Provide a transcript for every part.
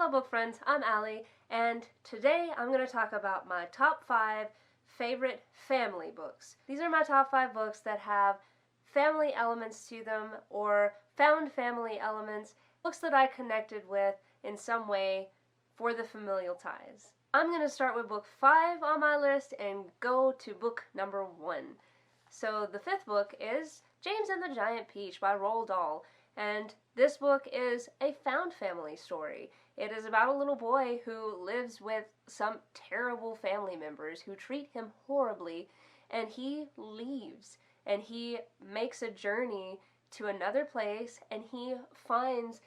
Hello book friends, I'm Allie, and today I'm going to talk about my top 5 favorite family books. These are my top 5 books that have family elements to them or found family elements, books that I connected with in some way for the familial ties. I'm going to start with book 5 on my list and go to book number 1. So the 5th book is James and the Giant Peach by Roald Dahl, and this book is a found family story. It is about a little boy who lives with some terrible family members who treat him horribly, and he leaves and he makes a journey to another place and he finds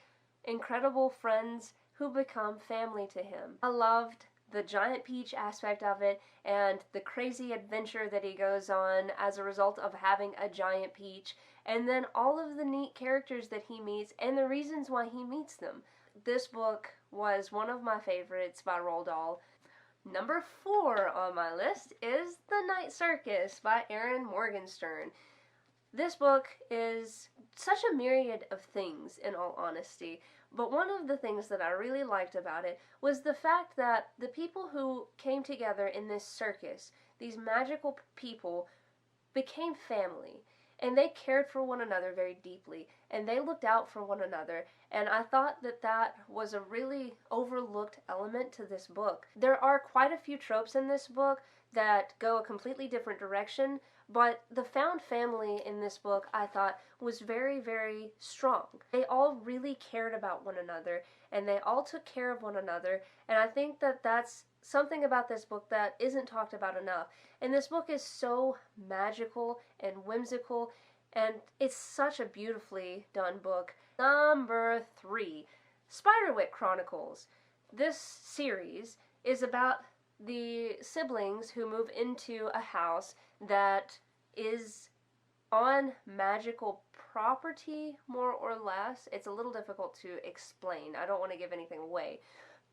incredible friends who become family to him. I loved the giant peach aspect of it and the crazy adventure that he goes on as a result of having a giant peach, and then all of the neat characters that he meets and the reasons why he meets them. This book was one of my favorites by Roald Dahl. Number 4 on my list is The Night Circus by Erin Morgenstern. This book is such a myriad of things, in all honesty, but one of the things that I really liked about it was the fact that the people who came together in this circus, these magical people, became family. And they cared for one another very deeply, and they looked out for one another, and I thought that that was a really overlooked element to this book. There are quite a few tropes in this book that go a completely different direction, but the found family in this book, I thought, was very, very strong. They all really cared about one another, and they all took care of one another, and I think that that's something about this book that isn't talked about enough. And this book is so magical and whimsical, and it's such a beautifully done book. Number 3, Spiderwick Chronicles. This series is about the siblings who move into a house that is on magical property, more or less. It's a little difficult to explain. I don't want to give anything away.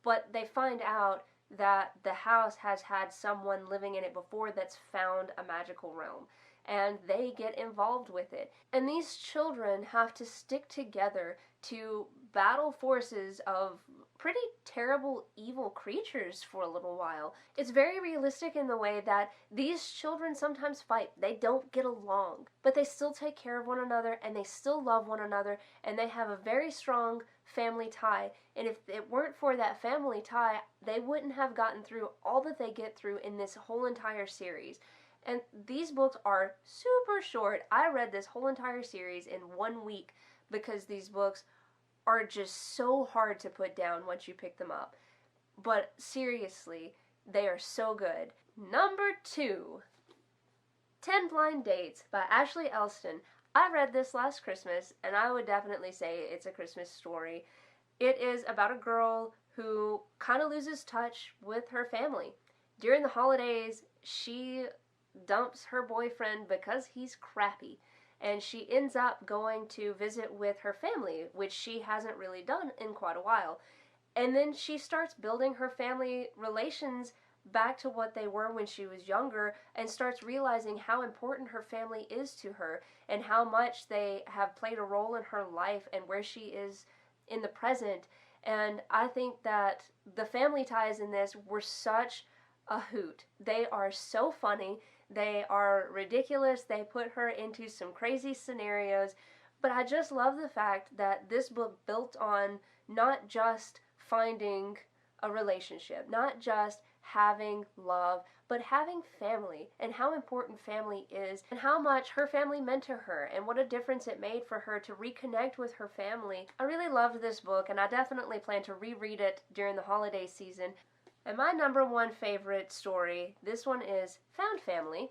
But they find out that the house has had someone living in it before that's found a magical realm, and they get involved with it. And these children have to stick together to battle forces of pretty terrible evil creatures for a little while. It's very realistic in the way that these children sometimes fight. They don't get along, but they still take care of one another, and they still love one another, and they have a very strong family tie. And if it weren't for that family tie, they wouldn't have gotten through all that they get through in this whole entire series. And these books are super short. I read this whole entire series in 1 week because these books are just so hard to put down once you pick them up. But seriously, they are so good. Number 2, 10 Blind Dates by Ashley Elston. I read this last Christmas, and I would definitely say it's a Christmas story. It is about a girl who kind of loses touch with her family. During the holidays, she dumps her boyfriend because he's crappy, and she ends up going to visit with her family, which she hasn't really done in quite a while. And then she starts building her family relations back to what they were when she was younger, and starts realizing how important her family is to her and how much they have played a role in her life and where she is in the present. And I think that the family ties in this were such a hoot. They are so funny. They are ridiculous. They put her into some crazy scenarios. But I just love the fact that this book built on not just finding a relationship, not just having love, but having family, and how important family is, and how much her family meant to her, and what a difference it made for her to reconnect with her family. I really loved this book, and I definitely plan to reread it during the holiday season. And my number 1 favorite story, this one is Found Family,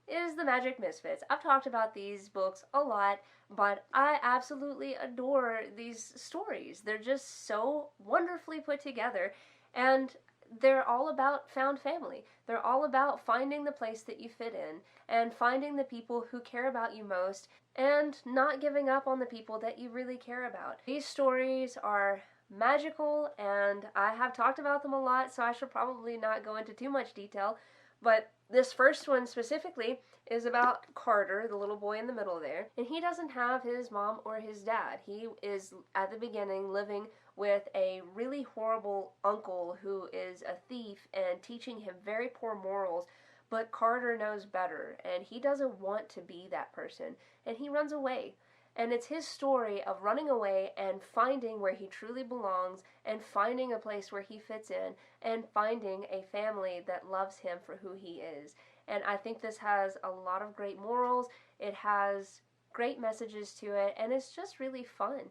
is The Magic Misfits. I've talked about these books a lot, but I absolutely adore these stories. They're just so wonderfully put together, and they're all about found family. They're all about finding the place that you fit in, and finding the people who care about you most, and not giving up on the people that you really care about. These stories are magical, and I have talked about them a lot, so I should probably not go into too much detail, but this first one specifically is about Carter, the little boy in the middle there, and he doesn't have his mom or his dad. He is, at the beginning, living with a really horrible uncle who is a thief and teaching him very poor morals, but Carter knows better and he doesn't want to be that person and he runs away. And it's his story of running away and finding where he truly belongs and finding a place where he fits in and finding a family that loves him for who he is. And I think this has a lot of great morals. It has great messages to it, and it's just really fun.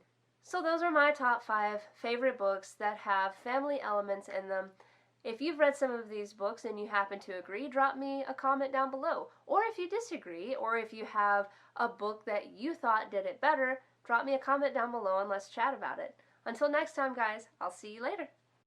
So those are my top 5 favorite books that have family elements in them. If you've read some of these books and you happen to agree, drop me a comment down below. Or if you disagree, or if you have a book that you thought did it better, drop me a comment down below and let's chat about it. Until next time, guys, I'll see you later.